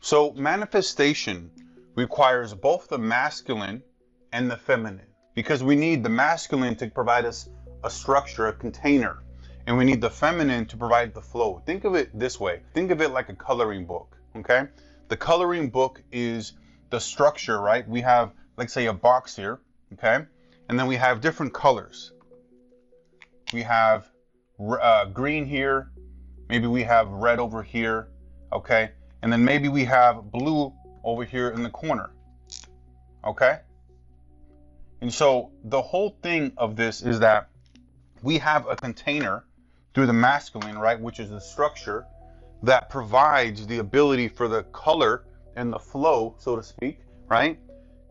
So manifestation requires both the masculine and the feminine, because we need the masculine to provide us a structure, a container, and we need the feminine to provide the flow. Think of it this way. Think of it like a coloring book, okay? The coloring book is the structure, right? We have, let's say, a box here, okay? And then we have different colors. We have green here, maybe we have red over here, okay? And then maybe we have blue over here in the corner, okay? And so the whole thing of this is that we have a container through the masculine, right, which is the structure that provides the ability for the color and the flow, so to speak, right,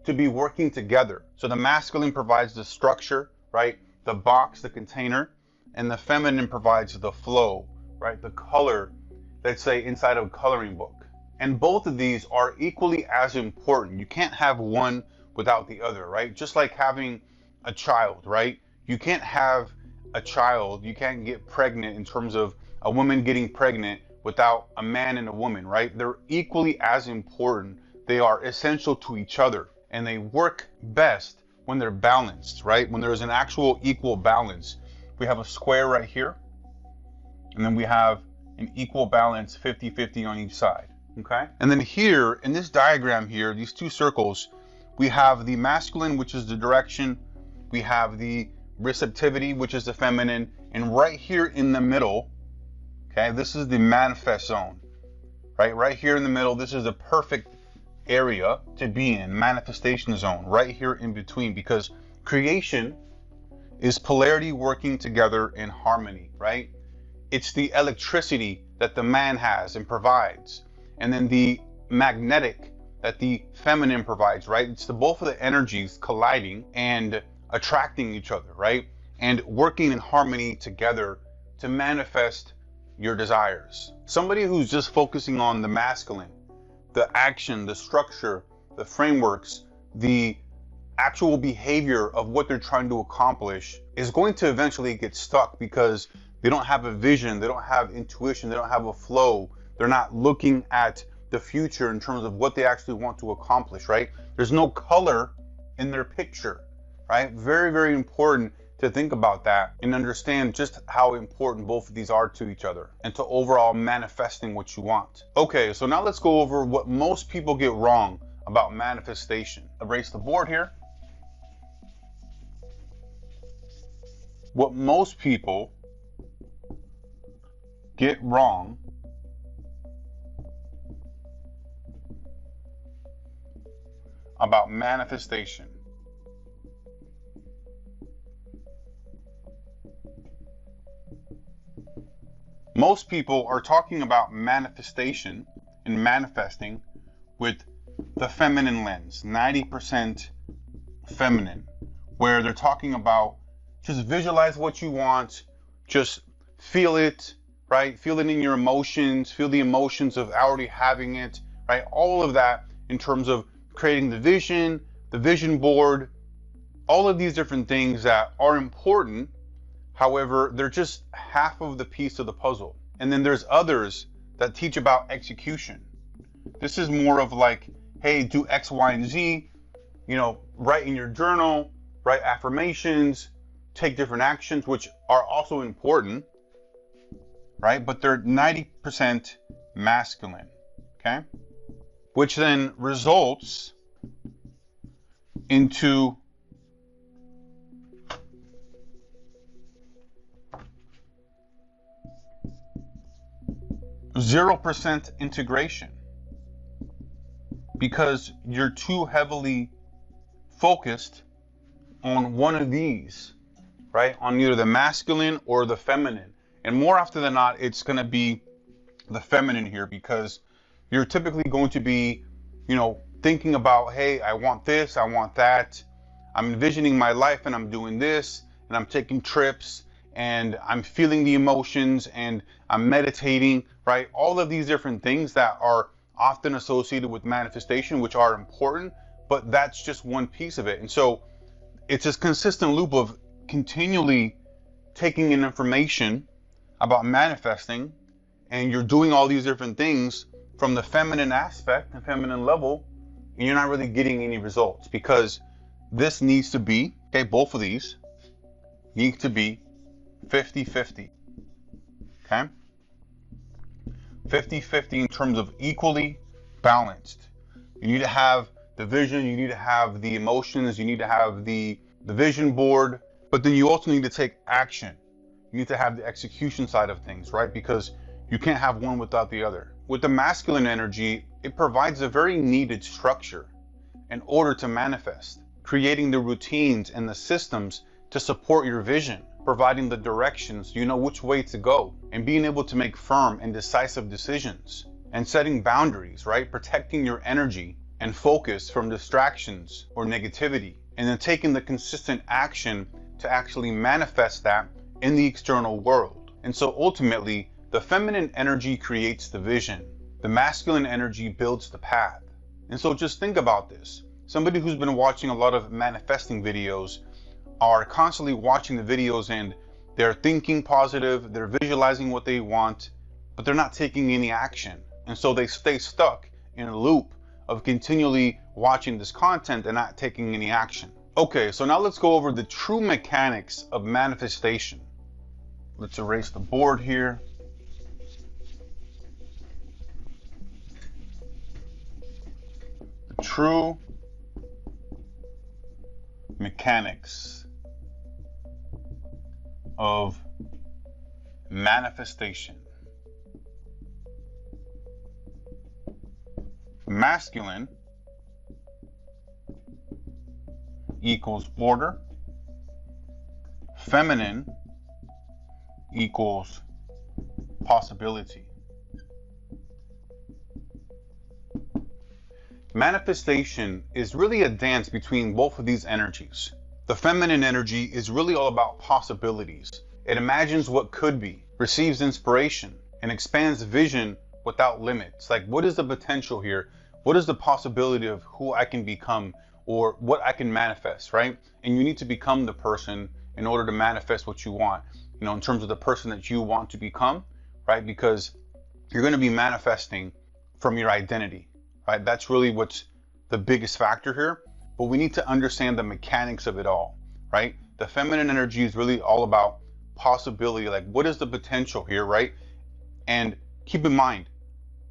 to be working together. So the masculine provides the structure, right, the box, the container, and the feminine provides the flow, right, the color, let's say, inside of a coloring book. And both of these are equally as important. You can't have one without the other, right? Just like having a child, right? You can't have a child, you can't get pregnant in terms of a woman getting pregnant without a man and a woman, right? They're equally as important. They are essential to each other, and they work best when they're balanced, right? When there's an actual equal balance. We have a square right here, and then we have an equal balance 50-50 on each side, okay? And then here, in this diagram here, these two circles, we have the masculine, which is the direction, we have the receptivity, which is the feminine, and right here in the middle, okay, this is the manifest zone, right? Right here in the middle, this is the perfect area to be in, manifestation zone, right here in between, because creation is polarity working together in harmony, right? It's the electricity that the man has and provides, and then the magnetic that the feminine provides, right? It's the both of the energies colliding and attracting each other, right? And working in harmony together to manifest your desires. Somebody who's just focusing on the masculine, the action, the structure, the frameworks, the actual behavior of what they're trying to accomplish is going to eventually get stuck because they don't have a vision, they don't have intuition, they don't have a flow. They're not looking at the future in terms of what they actually want to accomplish, right? There's no color in their picture, right? Very, very important to think about that and understand just how important both of these are to each other and to overall manifesting what you want. Okay, so now let's go over what most people get wrong about manifestation. Erase the board here. What most people get wrong about manifestation. Most people are talking about manifestation and manifesting with the feminine lens, 90% feminine, where they're talking about just visualize what you want, just feel it, right? Feel it in your emotions, feel the emotions of already having it, right? All of that in terms of creating the vision board, all of these different things that are important. However, they're just half of the piece of the puzzle. And then there's others that teach about execution. This is more of like, hey, do X, Y, and Z, you know, write in your journal, write affirmations, take different actions, which are also important, right? But they're 90% masculine, okay? Which then results into %0 integration, because you're too heavily focused on one of these, right? On either the masculine or the feminine. And more often than not, it's going to be the feminine here, because you're typically going to be, you know, thinking about, hey, I want this, I want that. I'm envisioning my life and I'm doing this, and I'm taking trips, and I'm feeling the emotions, and I'm meditating, right? All of these different things that are often associated with manifestation, which are important, but that's just one piece of it. And so it's this consistent loop of continually taking in information about manifesting, and you're doing all these different things, from the feminine aspect and feminine level, and you're not really getting any results, because this needs to be, okay, both of these need to be 50-50, okay? 50-50 in terms of equally balanced. You need to have the vision, you need to have the emotions, you need to have the vision board, but then you also need to take action. You need to have the execution side of things, right? Because you can't have one without the other. With the masculine energy, it provides a very needed structure in order to manifest, creating the routines and the systems to support your vision, providing the directions, you know which way to go, and being able to make firm and decisive decisions, and setting boundaries, right? Protecting your energy and focus from distractions or negativity, and then taking the consistent action to actually manifest that in the external world. And so ultimately, the feminine energy creates the vision. The masculine energy builds the path. And so just think about this. Somebody who's been watching a lot of manifesting videos are constantly watching the videos, and they're thinking positive, they're visualizing what they want, but they're not taking any action. And so they stay stuck in a loop of continually watching this content and not taking any action. Okay, so now let's go over the true mechanics of manifestation. Let's erase the board here. The true mechanics of manifestation. Masculine equals order. Feminine equals possibility. Manifestation is really a dance between both of these energies. The feminine energy is really all about possibilities. It imagines what could be, receives inspiration, and expands vision without limits. Like, what is the potential here? What is the possibility of who I can become, or what I can manifest, right? And you need to become the person in order to manifest what you want, you know, in terms of the person that you want to become, right? Because you're going to be manifesting from your identity, right? That's really what's the biggest factor here. But we need to understand the mechanics of it all, right? The feminine energy is really all about possibility, like what is the potential here, right? And keep in mind,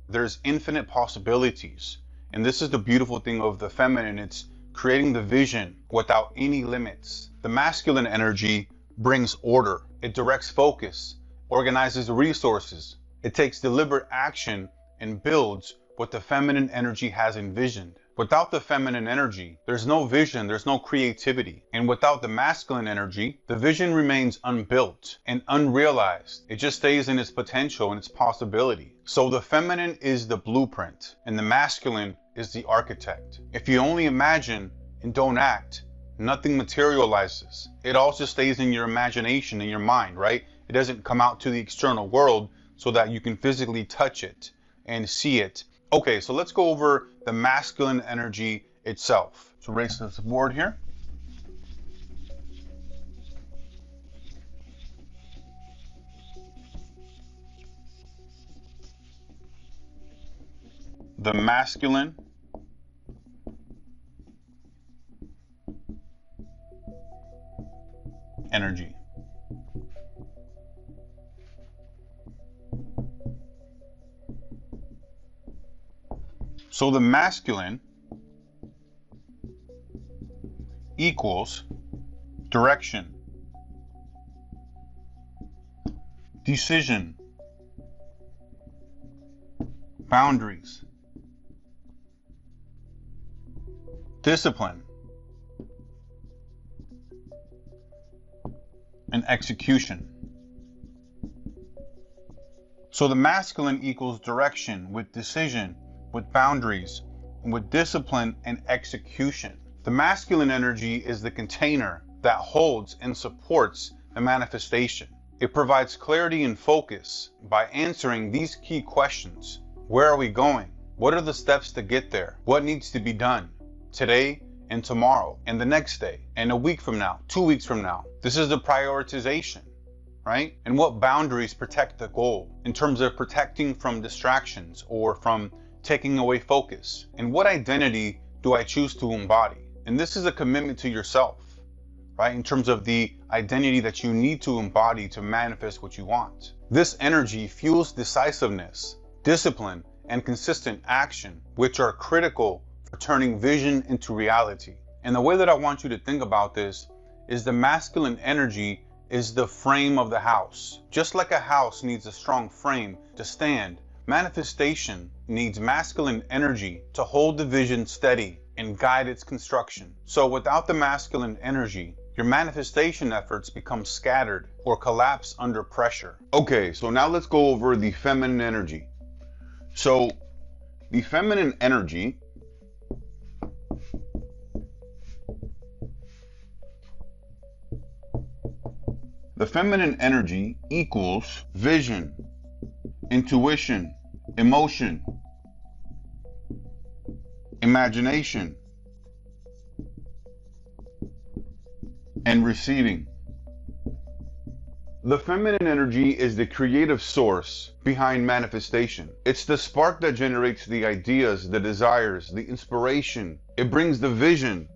there's infinite possibilities. And this is the beautiful thing of the feminine. It's creating the vision without any limits. The masculine energy brings order. It directs focus, organizes resources. It takes deliberate action and builds what the feminine energy has envisioned. Without the feminine energy, there's no vision, there's no creativity. And without the masculine energy, the vision remains unbuilt and unrealized. It just stays in its potential and its possibility. So the feminine is the blueprint and the masculine is the architect. If you only imagine and don't act, nothing materializes. It all just stays in your imagination, in your mind, right? It doesn't come out to the external world so that you can physically touch it and see it. Okay, so let's go over the masculine energy itself. So erase this board here. The masculine energy. So the masculine equals direction, decision, boundaries, discipline, and execution. So the masculine equals direction with decision, with boundaries, and with discipline and execution. The masculine energy is the container that holds and supports the manifestation. It provides clarity and focus by answering these key questions. Where are we going? What are the steps to get there? What needs to be done today and tomorrow and the next day and a week from now, 2 weeks from now? This is the prioritization, right? And what boundaries protect the goal in terms of protecting from distractions or from taking away focus? And what identity do I choose to embody? And this is a commitment to yourself, right? In terms of the identity that you need to embody to manifest what you want. This energy fuels decisiveness, discipline, and consistent action, which are critical for turning vision into reality. And the way that I want you to think about this is the masculine energy is the frame of the house. Just like a house needs a strong frame to stand, manifestation needs masculine energy to hold the vision steady and guide its construction. So without the masculine energy, your manifestation efforts become scattered or collapse under pressure. Okay, so now let's go over the feminine energy. So the feminine energy equals vision, intuition, emotion, imagination, and receiving. The feminine energy is the creative source behind manifestation. It's the spark that generates the ideas, the desires, the inspiration. It brings the vision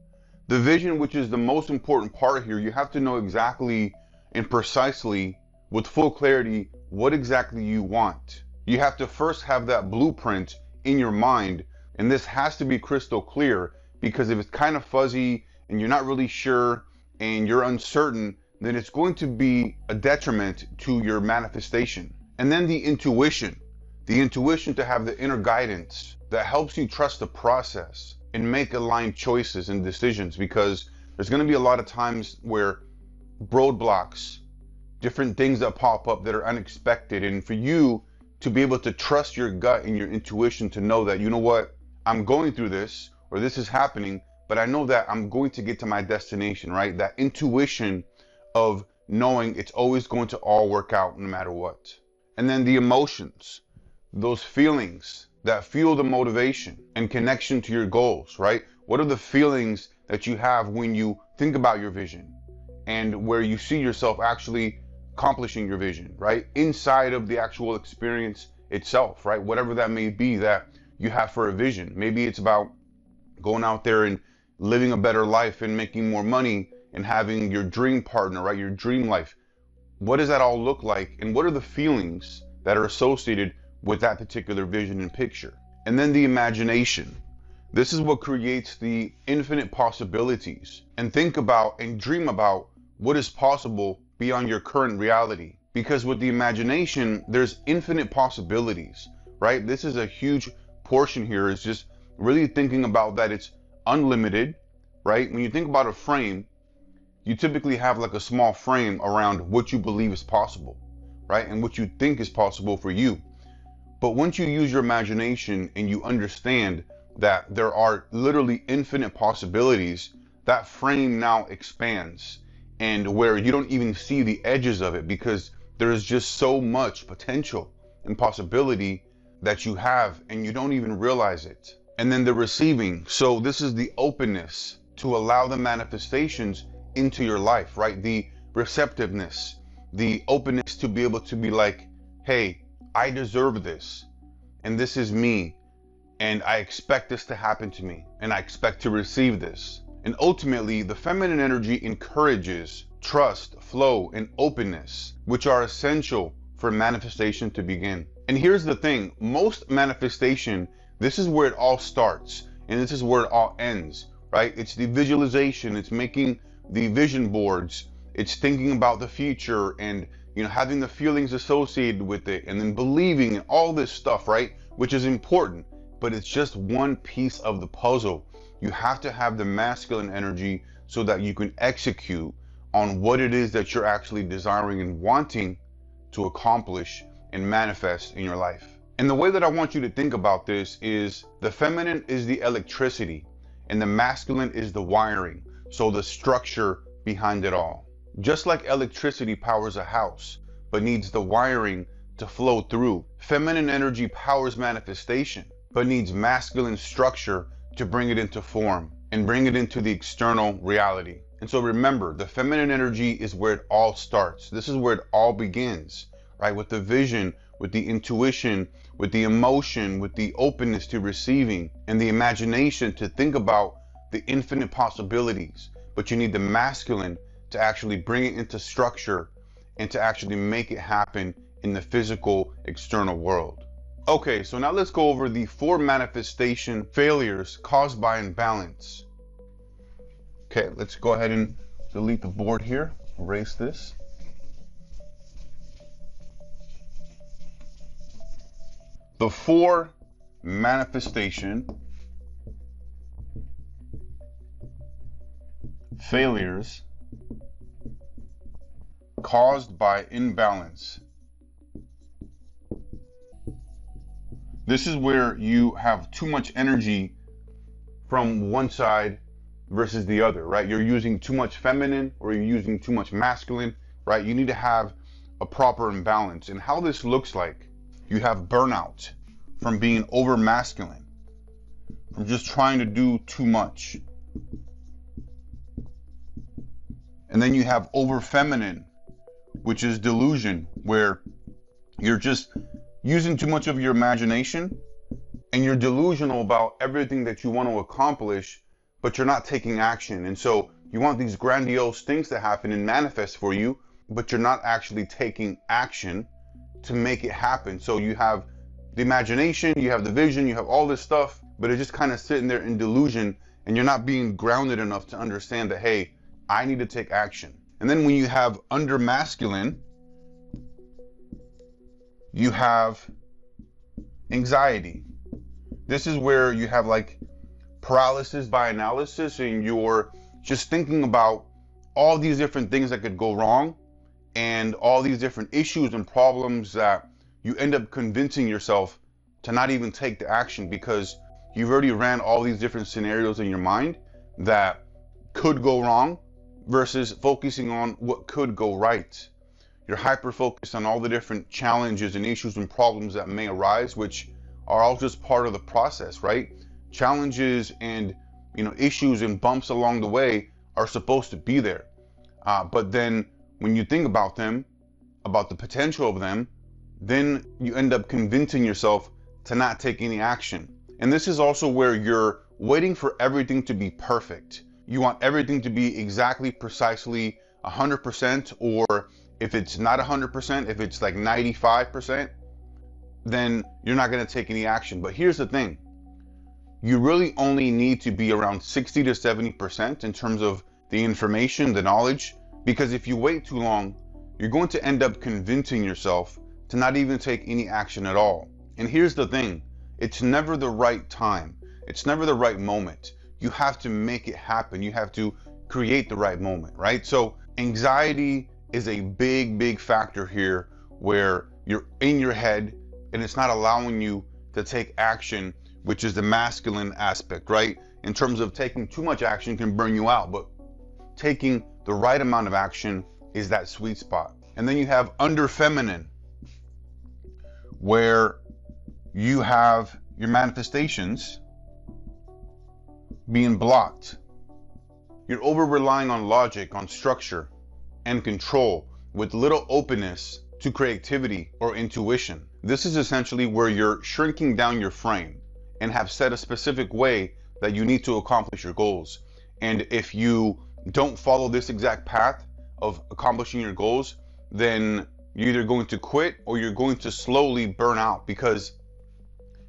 which is the most important part here. You have to know exactly and precisely, with full clarity, what exactly you want. You have to first have that blueprint in your mind, and this has to be crystal clear, because if it's kind of fuzzy and you're not really sure and you're uncertain, then it's going to be a detriment to your manifestation. And then the intuition to have the inner guidance that helps you trust the process and make aligned choices and decisions, because there's going to be a lot of times where roadblocks, different things that pop up that are unexpected, and for you to be able to trust your gut and your intuition to know that, you know what, I'm going through this, or this is happening, but I know that I'm going to get to my destination, right? That intuition of knowing it's always going to all work out no matter what. And then the emotions, those feelings that fuel the motivation and connection to your goals, right? What are the feelings that you have when you think about your vision and where you see yourself actually accomplishing your vision, right? Inside of the actual experience itself, right? Whatever that may be that you have for a vision. Maybe it's about going out there and living a better life and making more money and having your dream partner, right? Your dream life. What does that all look like? And what are the feelings that are associated with that particular vision and picture? And then the imagination. This is what creates the infinite possibilities. And think about and dream about what is possible beyond your current reality. Because with the imagination, there's infinite possibilities, right? This is a huge portion here, is just really thinking about that it's unlimited, right? When you think about a frame, you typically have like a small frame around what you believe is possible, right? And what you think is possible for you. But once you use your imagination and you understand that there are literally infinite possibilities, that frame now expands, and where you don't even see the edges of it, because there is just so much potential and possibility that you have and you don't even realize it. And then the receiving. So this is the openness to allow the manifestations into your life, right? The receptiveness, the openness to be able to be like, hey, I deserve this, and this is me, and I expect this to happen to me, and I expect to receive this. And ultimately, the feminine energy encourages trust, flow, and openness, which are essential for manifestation to begin. And here's the thing, most manifestation, this is where it all starts, and this is where it all ends, right? It's the visualization, it's making the vision boards, it's thinking about the future and, you know, having the feelings associated with it, and then believing in all this stuff, right? Which is important, but it's just one piece of the puzzle. You have to have the masculine energy so that you can execute on what it is that you're actually desiring and wanting to accomplish and manifest in your life. And the way that I want you to think about this is the feminine is the electricity and the masculine is the wiring. So the structure behind it all. Just like electricity powers a house, but needs the wiring to flow through, feminine energy powers manifestation, but needs masculine structure to bring it into form and bring it into the external reality. And so remember, the feminine energy is where it all starts. This is where it all begins, right? With the vision, with the intuition, with the emotion, with the openness to receiving, and the imagination to think about the infinite possibilities. But you need the masculine to actually bring it into structure and to actually make it happen in the physical external world. Okay, so now let's go over the 4 manifestation failures caused by imbalance. Okay, let's go ahead and delete the board here, erase this. The 4 manifestation failures caused by imbalance. This is where you have too much energy from one side versus the other, right? You're using too much feminine or you're using too much masculine, right? You need to have a proper imbalance. And how this looks like, you have burnout from being over masculine, from just trying to do too much. And then you have over feminine, which is delusion, where you're just using too much of your imagination and you're delusional about everything that you want to accomplish, but you're not taking action. And so you want these grandiose things to happen and manifest for you, but you're not actually taking action to make it happen. So you have the imagination, you have the vision, you have all this stuff, but it's just kind of sitting there in delusion, and you're not being grounded enough to understand that, hey, I need to take action. And then when you have under masculine, you have anxiety. This is where you have like paralysis by analysis, and you're just thinking about all these different things that could go wrong and all these different issues and problems that you end up convincing yourself to not even take the action because you've already ran all these different scenarios in your mind that could go wrong versus focusing on what could go right. You're hyper focused on all the different challenges and issues and problems that may arise, which are all just part of the process, right? Challenges and issues and bumps along the way are supposed to be there. But then when you think about them, about the potential of them, then you end up convincing yourself to not take any action. And this is also where you're waiting for everything to be perfect. You want everything to be exactly, precisely 100%, or if it's not 100%, if it's like 95%, then you're not going to take any action. But here's the thing. You really only need to be around 60 to 70% in terms of the information, the knowledge, because if you wait too long, you're going to end up convincing yourself to not even take any action at all. And here's the thing. It's never the right time. It's never the right moment. You have to make it happen. You have to create the right moment, right? So anxiety is a big factor here where you're in your head and it's not allowing you to take action, which is the masculine aspect, right? In terms of taking too much action can burn you out, but taking the right amount of action is that sweet spot. And then you have under feminine, where you have your manifestations being blocked. You're over relying on logic, on structure and control with little openness to creativity or intuition. This is essentially where you're shrinking down your frame and have set a specific way that you need to accomplish your goals. And if you don't follow this exact path of accomplishing your goals, then you're either going to quit or you're going to slowly burn out. Because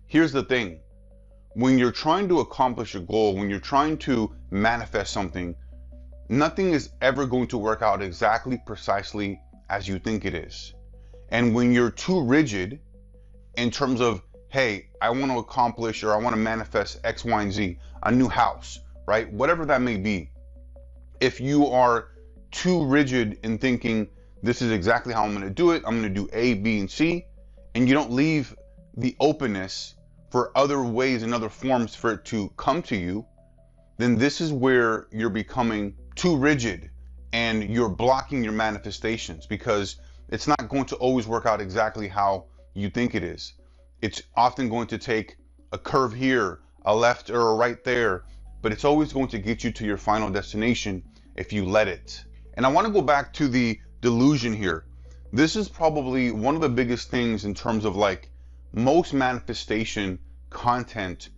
here's the thing, when you're trying to accomplish a goal, when you're trying to manifest something, nothing is ever going to work out exactly precisely as you think it is. And when you're too rigid in terms of, hey, I want to accomplish or I want to manifest X, Y, and Z, a new house, right? Whatever that may be. If you are too rigid in thinking, this is exactly how I'm going to do it, I'm going to do A, B, and C, and you don't leave the openness for other ways and other forms for it to come to you, then this is where you're becoming too rigid and you're blocking your manifestations, because it's not going to always work out exactly how you think it is. It's often going to take a curve here, a left or a right there, but it's always going to get you to your final destination if you let it. And I want to go back to the delusion here. This is probably one of the biggest things in terms of like most manifestation content,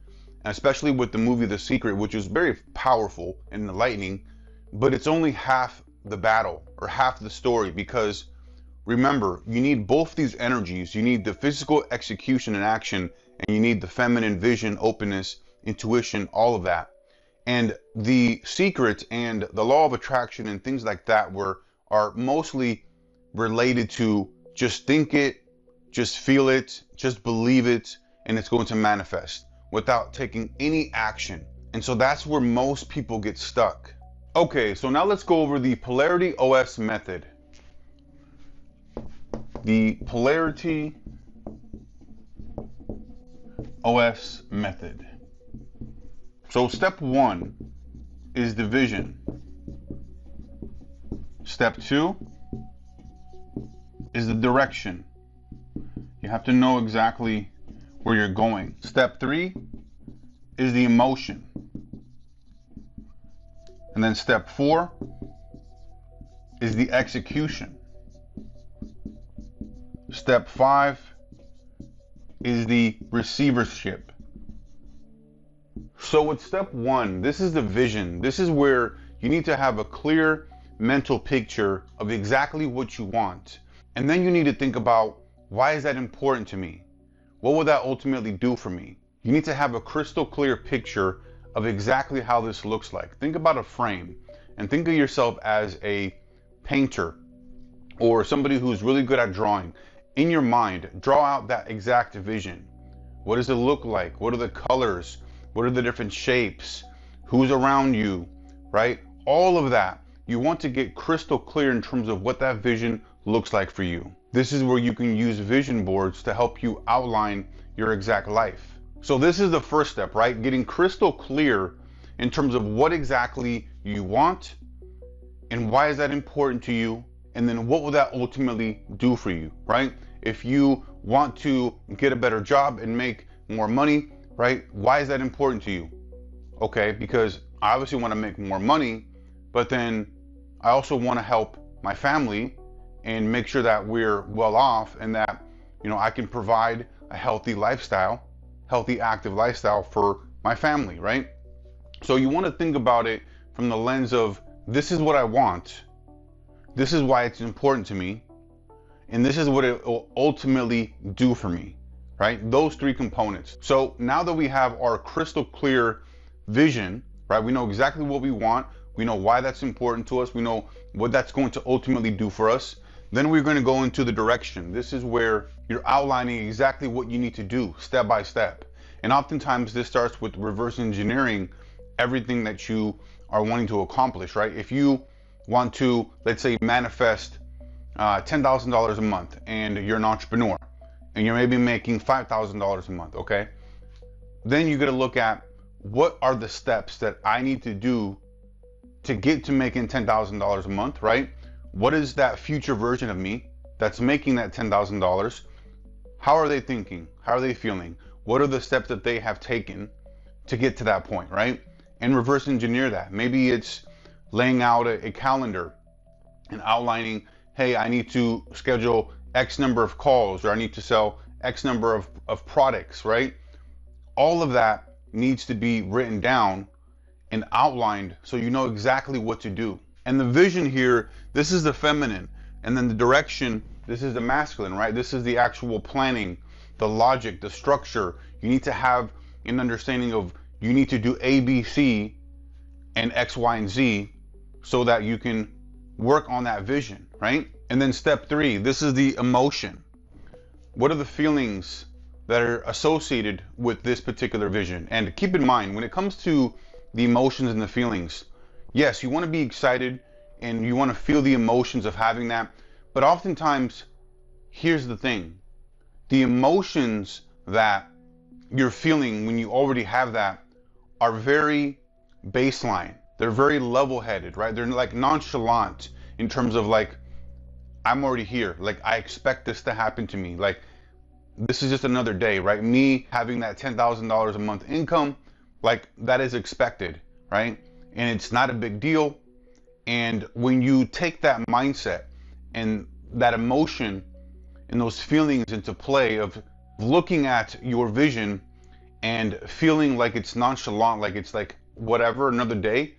especially with the movie The Secret, which is very powerful and enlightening, but it's only half the battle or half the story, because remember, you need both these energies. You need the physical execution and action, and you need the feminine vision, openness, intuition, all of that. And the secret and the law of attraction and things like that are mostly related to just think it, just feel it, just believe it, and it's going to manifest without taking any action. And so that's where most people get stuck. Okay, so now let's go over the Polarity OS method. The Polarity OS method. So step 1 is the vision. Step 2 is the direction. You have to know exactly where you're going. Step 3 is the emotion. And then step 4 is the execution. Step 5 is the receivership. So with step 1, this is the vision. This is where you need to have a clear mental picture of exactly what you want. And then you need to think about, why is that important to me? What will that ultimately do for me? You need to have a crystal clear picture of exactly how this looks like. Think about a frame and think of yourself as a painter or somebody who's really good at drawing. In your mind, draw out that exact vision. What does it look like? What are the colors? What are the different shapes? Who's around you, right? All of that. You want to get crystal clear in terms of what that vision looks like for you. This is where you can use vision boards to help you outline your exact life. So this is the first step, right? Getting crystal clear in terms of what exactly you want and why is that important to you, and then what will that ultimately do for you, right? If you want to get a better job and make more money, right? Why is that important to you? Okay, because I obviously want to make more money, but then I also want to help my family and make sure that we're well off and that, you know, I can provide a healthy lifestyle, healthy, active lifestyle for my family, right? So you want to think about it from the lens of, this is what I want, this is why it's important to me, and this is what it will ultimately do for me, right? Those three components. So now that we have our crystal clear vision, right? We know exactly what we want. We know why that's important to us. We know what that's going to ultimately do for us. Then we're going to go into the direction. This is where you're outlining exactly what you need to do step by step. And oftentimes this starts with reverse engineering everything that you are wanting to accomplish, right? If you want to, let's say, manifest $10,000 a month and you're an entrepreneur and you're maybe making $5,000 a month, okay? Then you got to look at, what are the steps that I need to do to get to making $10,000 a month, right? What is that future version of me that's making that $10,000? How are they thinking? How are they feeling? What are the steps that they have taken to get to that point, right? And reverse engineer that. Maybe it's laying out a calendar and outlining, hey, I need to schedule X number of calls, or I need to sell X number of products, right? All of that needs to be written down and outlined so you know exactly what to do. And the vision here, this is the feminine, and then the direction, this is the masculine, right? This is the actual planning, the logic, the structure. You need to have an understanding of, you need to do A, B, C, and X, Y, and Z so that you can work on that vision, right? And then step 3, this is the emotion. What are the feelings that are associated with this particular vision? And keep in mind, when it comes to the emotions and the feelings, yes, you want to be excited and you want to feel the emotions of having that, but oftentimes, here's the thing, the emotions that you're feeling when you already have that are very baseline. They're very level-headed, right? They're like nonchalant in terms of like, I'm already here. Like, I expect this to happen to me. Like, this is just another day, right? Me having that $10,000 a month income, like, that is expected, right? And it's not a big deal. And when you take that mindset and that emotion and those feelings into play of looking at your vision and feeling like it's nonchalant, like it's like whatever, another day,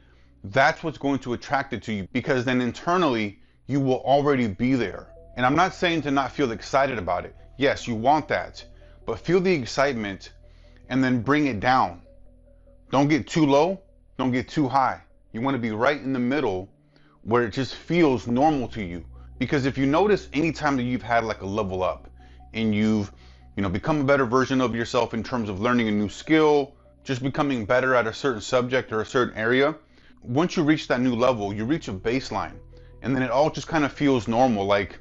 that's what's going to attract it to you, because then internally you will already be there. And I'm not saying to not feel excited about it. Yes, you want that, but feel the excitement and then bring it down. Don't get too low, don't get too high. You want to be right in the middle where it just feels normal to you. Because if you notice, anytime that you've had like a level up and you've become a better version of yourself in terms of learning a new skill, just becoming better at a certain subject or a certain area, once you reach that new level, you reach a baseline, and then it all just kind of feels normal. Like,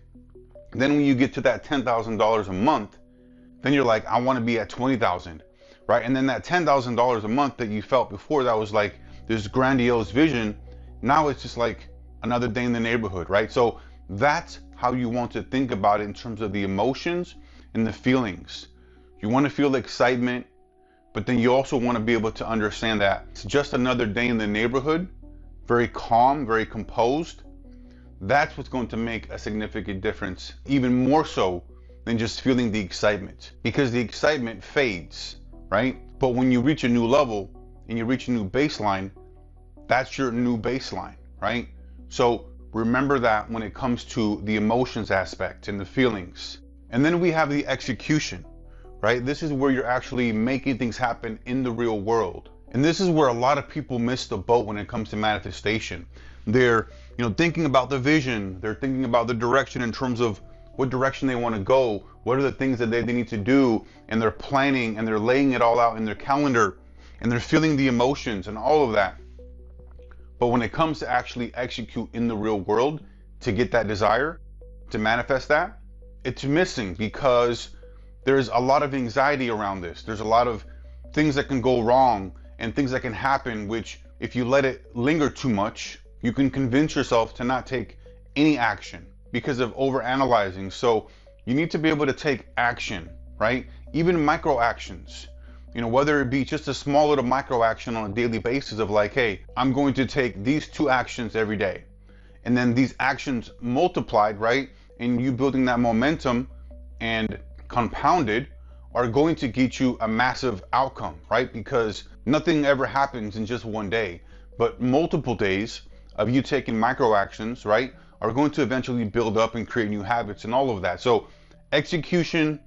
then when you get to that $10,000 a month, then you're like, I want to be at 20,000, right? And then that $10,000 a month that you felt before, that was like this grandiose vision, now it's just like another day in the neighborhood, right? So that's how you want to think about it in terms of the emotions and the feelings. You want to feel excitement, but then you also want to be able to understand that it's just another day in the neighborhood, very calm, very composed. That's what's going to make a significant difference, even more so than just feeling the excitement, because the excitement fades, right? But when you reach a new level and you reach a new baseline, that's your new baseline, right? So remember that when it comes to the emotions aspect and the feelings. And then we have the execution, right? This is where you're actually making things happen in the real world. And this is where a lot of people miss the boat when it comes to manifestation. They're, thinking about the vision. They're thinking about the direction in terms of what direction they want to go. What are the things that they need to do? And they're planning and they're laying it all out in their calendar, and they're feeling the emotions and all of that. But when it comes to actually execute in the real world to get that desire, to manifest that, it's missing, because there's a lot of anxiety around this. There's a lot of things that can go wrong and things that can happen, which if you let it linger too much, you can convince yourself to not take any action because of overanalyzing. So you need to be able to take action, right? Even micro actions, whether it be just a small little micro action on a daily basis of like, hey, I'm going to take these 2 actions every day. And then these actions multiplied, right? And you building that momentum and compounded are going to get you a massive outcome, right? Because nothing ever happens in just one day, but multiple days of you taking micro actions, right, are going to eventually build up and create new habits and all of that. So execution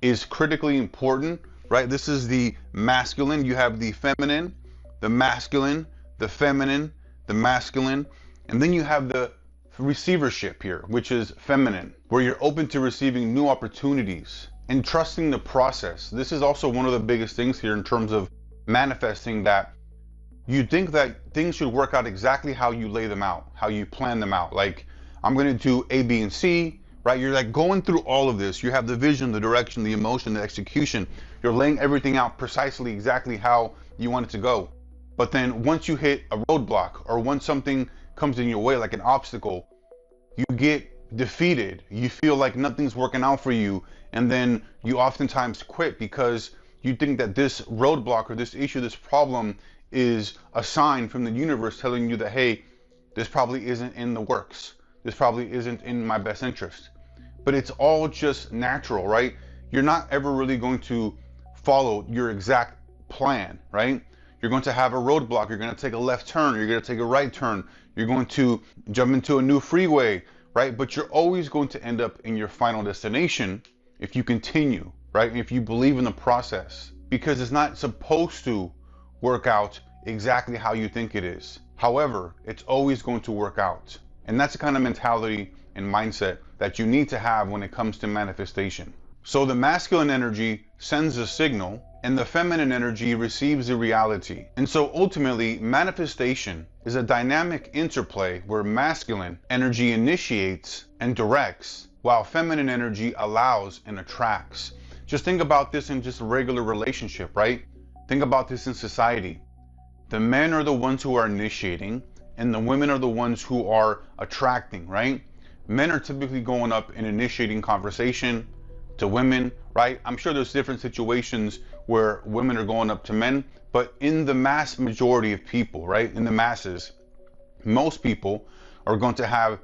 is critically important, right? This is the masculine. You have the feminine, the masculine, the feminine, the masculine, and then you have the receivership here, which is feminine, where you're open to receiving new opportunities and trusting the process. This is also one of the biggest things here in terms of manifesting, that you think that things should work out exactly how you lay them out, how you plan them out. Like, I'm going to do A, B, and C, right? You're like going through all of this. You have the vision, the direction, the emotion, the execution. You're laying everything out precisely exactly how you want it to go. But then once you hit a roadblock, or once something comes in your way, like an obstacle, you get defeated. You feel like nothing's working out for you. And then you oftentimes quit because you think that this roadblock or this issue, this problem, is a sign from the universe telling you that, hey, this probably isn't in the works. This probably isn't in my best interest. But it's all just natural, right? You're not ever really going to follow your exact plan, right? You're going to have a roadblock. You're going to take a left turn. You're going to take a right turn. You're going to jump into a new freeway, right? But you're always going to end up in your final destination if you continue, right? If you believe in the process, because it's not supposed to work out exactly how you think it is. However, it's always going to work out. And that's the kind of mentality and mindset that you need to have when it comes to manifestation. So the masculine energy sends a signal and the feminine energy receives the reality. And so ultimately, manifestation is a dynamic interplay where masculine energy initiates and directs, while feminine energy allows and attracts. Just think about this in just a regular relationship, right? Think about this in society. The men are the ones who are initiating, and the women are the ones who are attracting, right? Men are typically going up and initiating conversation to women, right? I'm sure there's different situations where women are going up to men, but in the mass majority of people, right? In the masses, most people are going to have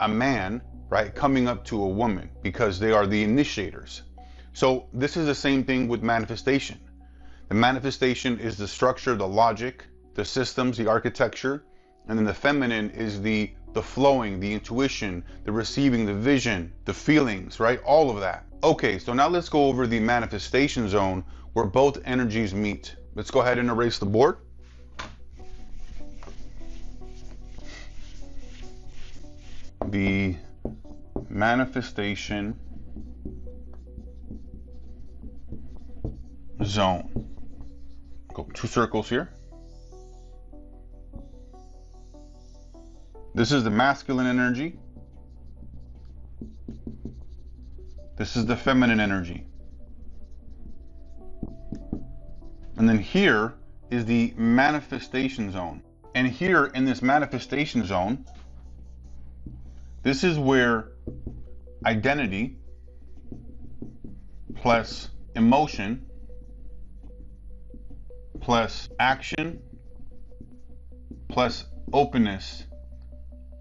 a man, right, coming up to a woman because they are the initiators. So this is the same thing with manifestation. The manifestation is the structure, the logic, the systems, the architecture, and then the feminine is the flowing, the intuition, the receiving, the vision, the feelings, right? All of that. Okay, so now let's go over the manifestation zone where both energies meet. Let's go ahead and erase the board. The manifestation zone. Go 2 circles here. This is the masculine energy. This is the feminine energy. And then here is the manifestation zone. And here in this manifestation zone, this is where identity plus emotion plus action plus openness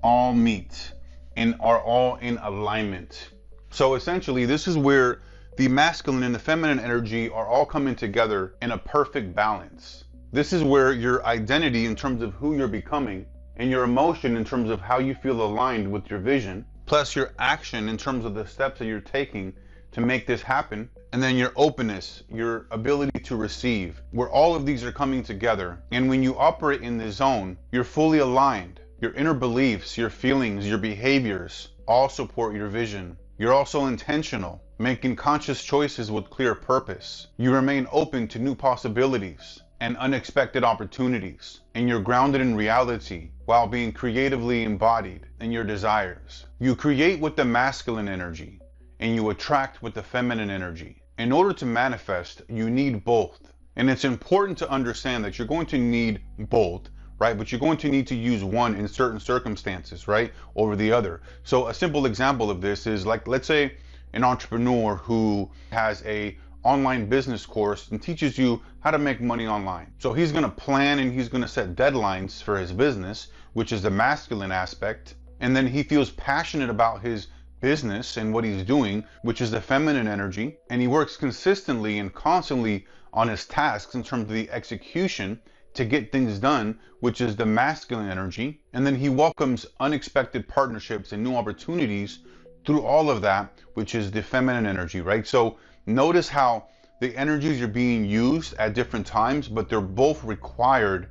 all meet and are all in alignment. So essentially, this is where the masculine and the feminine energy are all coming together in a perfect balance. This is where your identity in terms of who you're becoming and your emotion in terms of how you feel aligned with your vision, plus your action in terms of the steps that you're taking to make this happen, and then your openness, your ability to receive, where all of these are coming together. And when you operate in this zone, you're fully aligned. Your inner beliefs, your feelings, your behaviors all support your vision. You're also intentional, making conscious choices with clear purpose. You remain open to new possibilities and unexpected opportunities, and you're grounded in reality while being creatively embodied in your desires. You create with the masculine energy and you attract with the feminine energy. In order to manifest, you need both. And it's important to understand that you're going to need both, right? But you're going to need to use one in certain circumstances, right? Over the other. So a simple example of this is like, let's say an entrepreneur who has a online business course and teaches you how to make money online. So he's going to plan and he's going to set deadlines for his business, which is the masculine aspect. And then he feels passionate about his business and what he's doing, which is the feminine energy. And he works consistently and constantly on his tasks in terms of the execution to get things done, which is the masculine energy. And then he welcomes unexpected partnerships and new opportunities through all of that, which is the feminine energy, right? So notice how the energies are being used at different times, but they're both required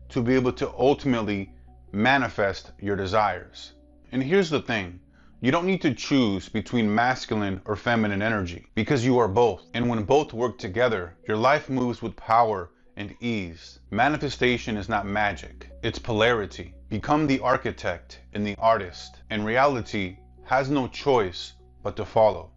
to be able to ultimately manifest your desires. And here's the thing. You don't need to choose between masculine or feminine energy because you are both. And when both work together, your life moves with power and ease. Manifestation is not magic, it's polarity. Become the architect and the artist, and reality has no choice but to follow.